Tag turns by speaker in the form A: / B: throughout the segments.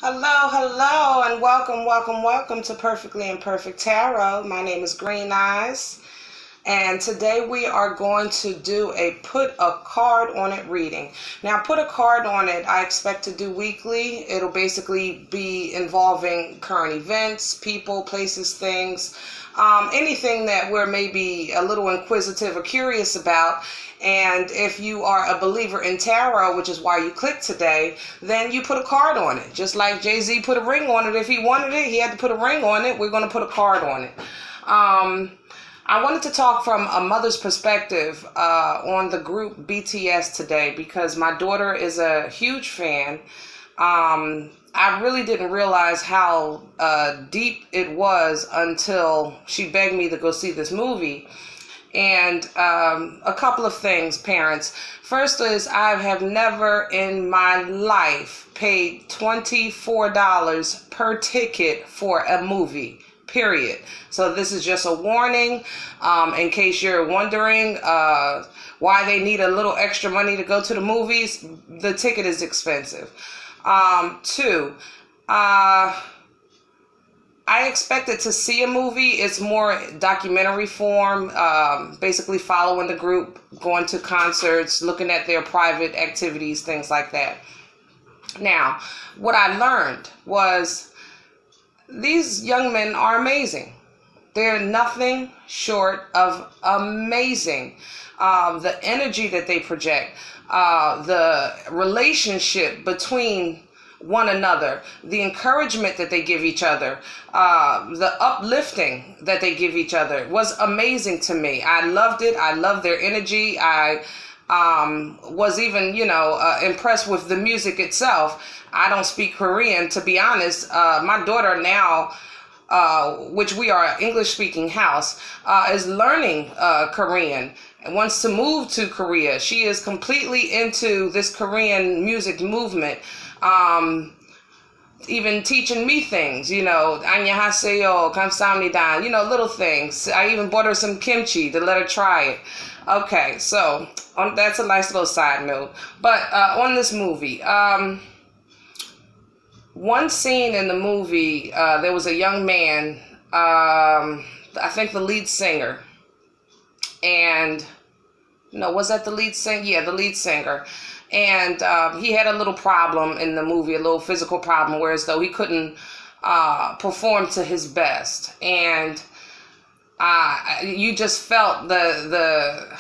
A: Hello, and welcome to Perfectly Imperfect Tarot. My name is Green Eyes, and today we are going to do a put a card on it reading. Now, put a card on it, I expect to do weekly. It'll basically be involving current events, people, places, things, anything that we're maybe a little inquisitive or curious about. And if you are a believer in tarot, which is why you clicked today, then you put a card on it. Just like Jay-Z put a ring on it. If he wanted it, he had to put a ring on it. We're going to put a card on it. I wanted to talk from a mother's perspective on the group BTS today because my daughter is a huge fan. I really didn't realize how deep it was until she begged me to go see this movie. And a couple of things, parents. First is I have never in my life paid $24 per ticket for a movie, period. So this is just a warning in case you're wondering why they need a little extra money to go to the movies. The ticket is expensive. Two, I expected to see a movie. It's more documentary form, basically following the group, going to concerts, looking at their private activities, things like that. Now, what I learned was these young men are amazing. They're nothing short of amazing. The energy that they project, the relationship between one another, the encouragement that they give each other, the uplifting that they give each other was amazing to me. I loved it. I loved their energy. I was even, impressed with the music itself. I don't speak Korean, to be honest. My daughter now, which we are an English-speaking house, is learning Korean and wants to move to Korea. She is completely into this Korean music movement. Even teaching me things, 안녕하세요, 감사합니다, little things. I even bought her some kimchi to let her try it. Okay, so that's a nice little side note. But on this movie, one scene in the movie, there was a young man, I think the lead singer, and was that the lead singer? Yeah, the lead singer. And he had a little problem in the movie, a little physical problem, whereas though he couldn't perform to his best. And you just felt the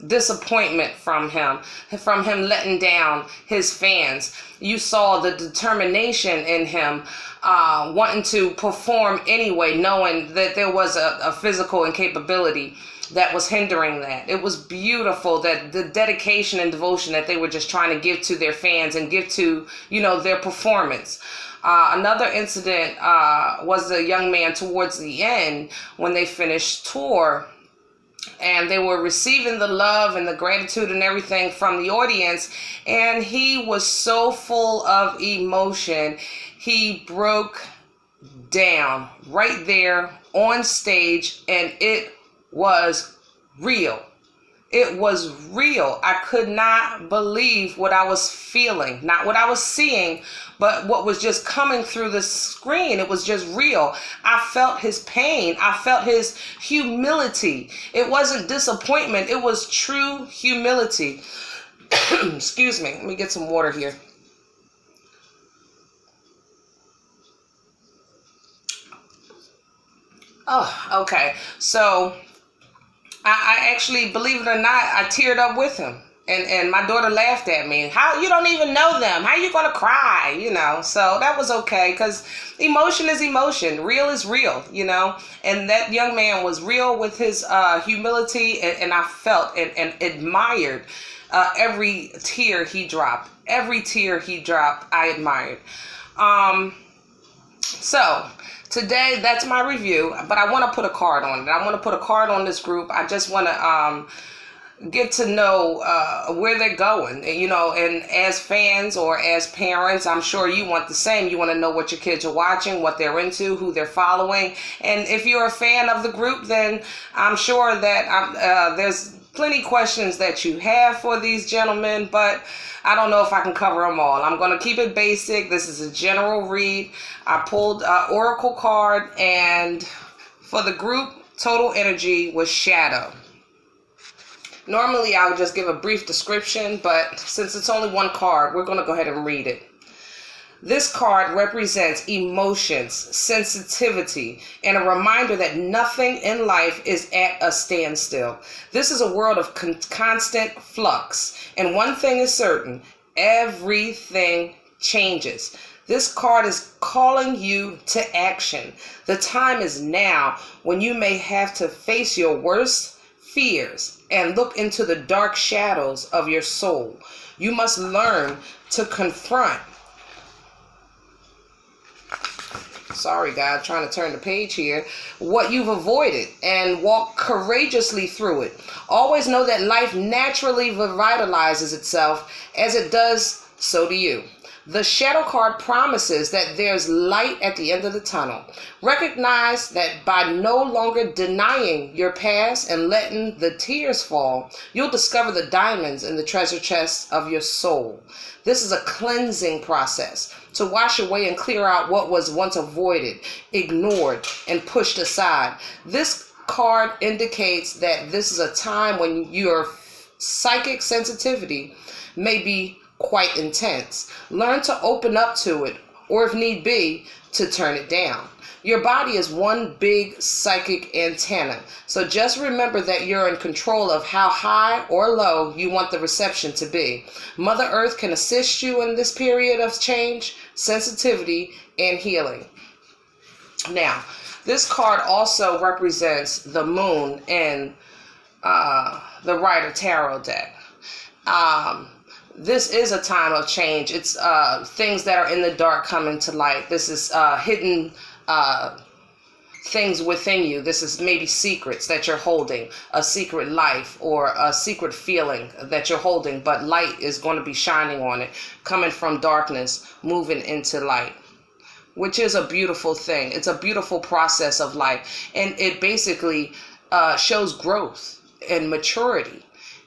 A: disappointment from him letting down his fans. You saw the determination in him wanting to perform anyway, knowing that there was a physical incapability that was hindering that. It was beautiful, that the dedication and devotion that they were just trying to give to their fans and give to, their performance. Another incident was the young man towards the end when they finished tour and they were receiving the love and the gratitude and everything from the audience. And he was so full of emotion. He broke down right there on stage, and it was real. It was real. I could not believe what I was feeling, not what I was seeing, but what was just coming through the screen. It was just real. I felt his pain. I felt his humility. It wasn't disappointment. It was true humility. Excuse me. Let me get some water here. Oh, okay. So I actually, believe it or not, I teared up with him. And my daughter laughed at me. How, you don't even know them. How you going to cry? So that was okay, because emotion is emotion. Real is real, And that young man was real with his humility, and I felt and admired every tear he dropped. Every tear he dropped, I admired. So today, that's my review, but I want to put a card on it. I want to put a card on this group. I just want to get to know where they're going, and as fans or as parents, I'm sure you want the same. You want to know what your kids are watching, what they're into, who they're following. And if you're a fan of the group, then I'm sure that there's plenty questions that you have for these gentlemen, but I don't know if I can cover them all. I'm going to keep it basic. This is a general read. I pulled an oracle card, and for the group, total energy was shadow. Normally, I would just give a brief description, but since it's only one card, we're going to go ahead and read it. This card represents emotions, sensitivity, and a reminder that nothing in life is at a standstill. This is a world of constant flux, and one thing is certain: everything changes. This card is calling you to action. The time is now when you may have to face your worst fears and look into the dark shadows of your soul. You must learn to confront. Sorry, God, trying to turn the page here. What you've avoided and walk courageously through it. Always know that life naturally revitalizes itself. As it does, so do you. The shadow card promises that there's light at the end of the tunnel. Recognize that by no longer denying your past and letting the tears fall, you'll discover the diamonds in the treasure chest of your soul. This is a cleansing process to wash away and clear out what was once avoided, ignored, and pushed aside. This card indicates that this is a time when your psychic sensitivity may be quite intense. Learn to open up to it, or if need be, to turn it down. Your body is one big psychic antenna, so just remember that you're in control of how high or low you want the reception to be. Mother Earth can assist you in this period of change, sensitivity, and healing. Now, this card also represents the moon in the Rider Tarot deck. This is a time of change. It's things that are in the dark coming to light. This is hidden things within you. This is maybe secrets that you're holding, a secret life or a secret feeling that you're holding, but light is going to be shining on it, coming from darkness, moving into light, which is a beautiful thing. It's a beautiful process of life, and it basically shows growth and maturity,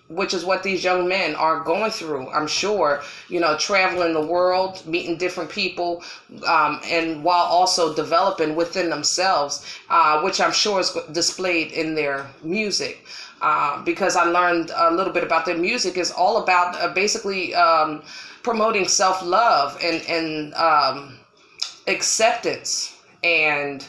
A: which is what these young men are going through. I'm sure, traveling the world, meeting different people, and while also developing within themselves, which I'm sure is displayed in their music. Because I learned a little bit about their music is all about basically promoting self-love and acceptance and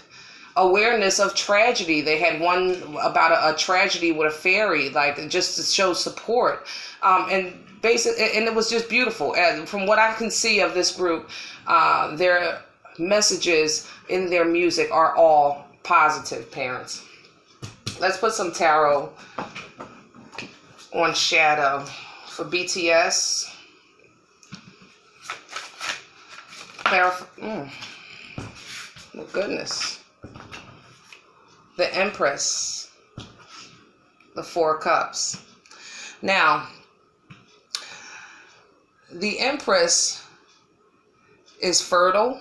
A: awareness of tragedy. They had one about a tragedy with a fairy, like just to show support, and it was just beautiful. And from what I can see of this group, their messages in their music are all positive, parents. Let's put some tarot on shadow for BTS. Oh goodness. The Empress, the Four Cups. Now, the Empress is fertile.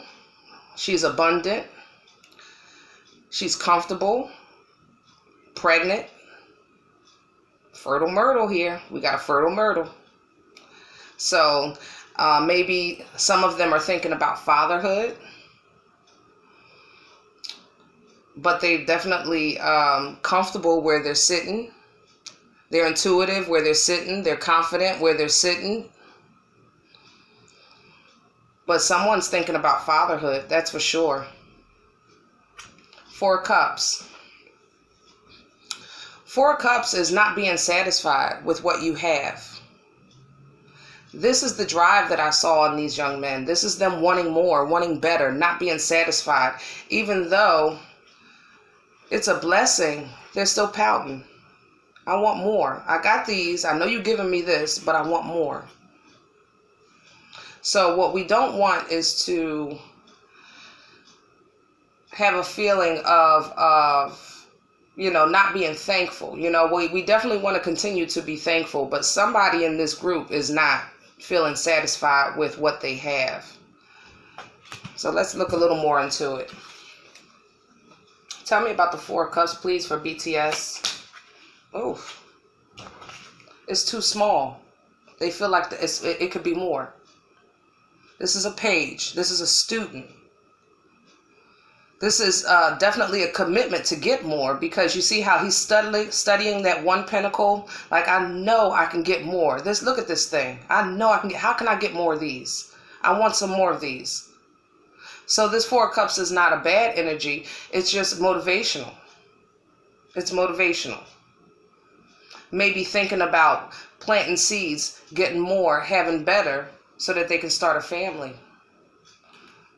A: She's abundant. She's comfortable, pregnant. Fertile myrtle here. We got a fertile myrtle. So maybe some of them are thinking about fatherhood, but they're definitely comfortable where they're sitting. They're intuitive where they're sitting. They're confident where they're sitting. But someone's thinking about fatherhood, that's for sure. Four Cups. Four Cups is not being satisfied with what you have. This is the drive that I saw in these young men. This is them wanting more, wanting better, not being satisfied. Even though it's a blessing, they're still pouting. I want more. I got these. I know you're giving me this, but I want more. So what we don't want is to have a feeling of not being thankful. We definitely want to continue to be thankful, but somebody in this group is not feeling satisfied with what they have. So let's look a little more into it. Tell me about the Four Cups, please, for BTS. Oh, It's too small. They feel like it could be more. This is a page. This is a student. This is definitely a commitment to get more, because you see how he's studying that one pentacle. Like, I know I can get more. Look at this thing. I know I can get. How can I get more of these? I want some more of these. So this Four of Cups is not a bad energy. It's just motivational. It's motivational. Maybe thinking about planting seeds, getting more, having better, so that they can start a family.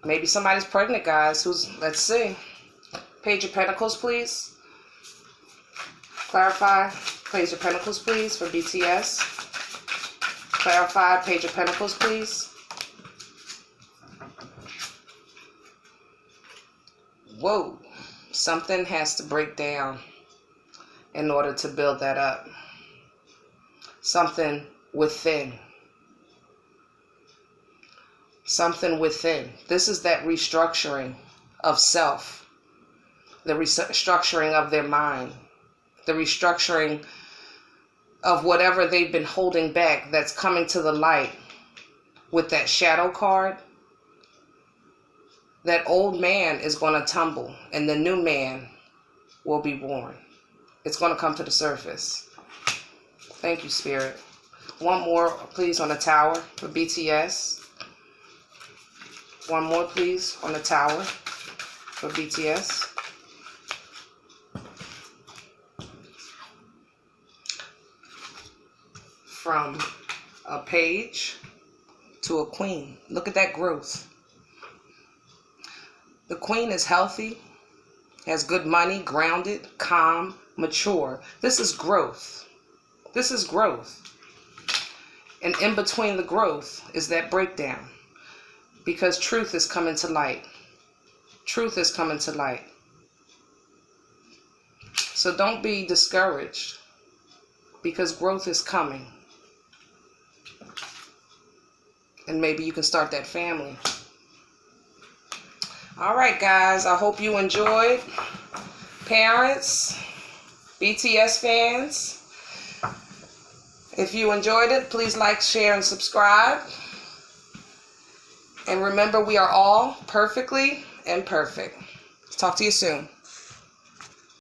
A: Maybe somebody's pregnant, guys. Let's see. Page of Pentacles, please. Clarify. Page of Pentacles, please, for BTS. Clarify. Page of Pentacles, please. Whoa. Something has to break down in order to build that up. Something within. Something within. This is that restructuring of self. The restructuring of their mind. The restructuring of whatever they've been holding back that's coming to the light with that shadow card. That old man is going to tumble and the new man will be born. It's going to come to the surface. Thank you, Spirit. One more, please, on the Tower for BTS. One more, please, on the Tower for BTS. From a page to a queen. Look at that growth. The queen is healthy, has good money, grounded, calm, mature. This is growth. This is growth. And in between the growth is that breakdown. Because truth is coming to light. Truth is coming to light. So don't be discouraged, because growth is coming. And maybe you can start that family. All right, guys. I hope you enjoyed. Parents, BTS fans, if you enjoyed it, please like, share, and subscribe. And remember, we are all perfectly imperfect. Talk to you soon.